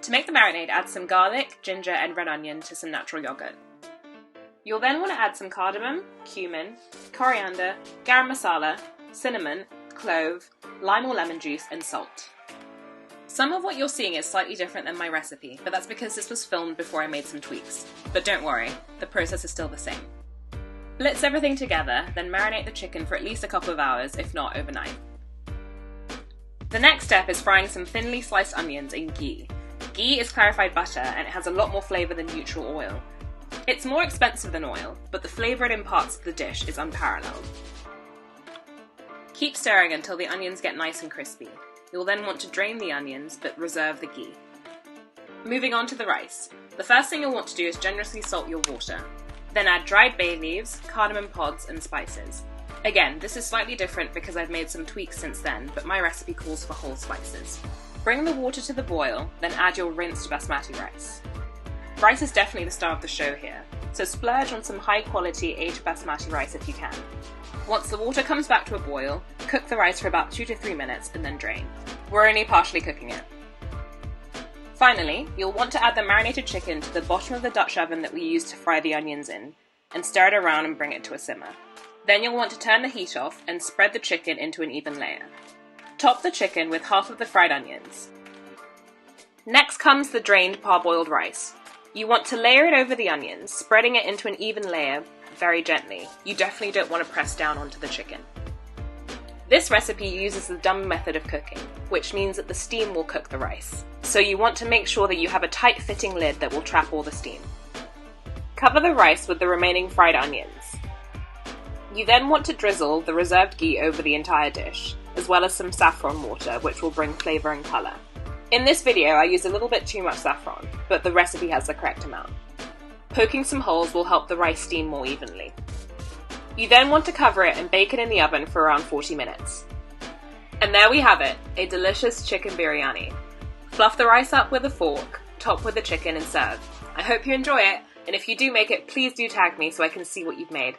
To make the marinade, add some garlic, ginger and red onion to some natural yogurt. You'll then want to add some cardamom, cumin, coriander, garam masala, cinnamon, clove, lime or lemon juice and salt. Some of what you're seeing is slightly different than my recipe, but that's because this was filmed before I made some tweaks. But don't worry, the process is still the same. Blitz everything together, then marinate the chicken for at least a couple of hours, if not overnight. The next step is frying some thinly sliced onions in ghee. Ghee is clarified butter and it has a lot more flavour than neutral oil. It's more expensive than oil, but the flavour it imparts to the dish is unparalleled. Keep stirring until the onions get nice and crispy. You'll then want to drain the onions, but reserve the ghee. Moving on to the rice. The first thing you'll want to do is generously salt your water. Then add dried bay leaves, cardamom pods and spices. Again, this is slightly different because I've made some tweaks since then, but my recipe calls for whole spices. Bring the water to the boil, then add your rinsed basmati rice. Rice is definitely the star of the show here, so splurge on some high quality aged basmati rice if you can. Once the water comes back to a boil, cook the rice for about 2 to 3 minutes and then drain. We're only partially cooking it. Finally, you'll want to add the marinated chicken to the bottom of the Dutch oven that we used to fry the onions in, and stir it around and bring it to a simmer. Then you'll want to turn the heat off and spread the chicken into an even layer. Top the chicken with half of the fried onions. Next comes the drained parboiled rice. You want to layer it over the onions, spreading it into an even layer very gently. You definitely don't want to press down onto the chicken. This recipe uses the dum method of cooking, which means that the steam will cook the rice. So you want to make sure that you have a tight-fitting lid that will trap all the steam. Cover the rice with the remaining fried onions. You then want to drizzle the reserved ghee over the entire dish, as well as some saffron water, which will bring flavour and colour. In this video I use a little bit too much saffron, but the recipe has the correct amount. Poking some holes will help the rice steam more evenly. You then want to cover it and bake it in the oven for around 40 minutes. And there we have it, a delicious chicken biryani. Fluff the rice up with a fork, top with the chicken and serve. I hope you enjoy it, and if you do make it, please do tag me so I can see what you've made.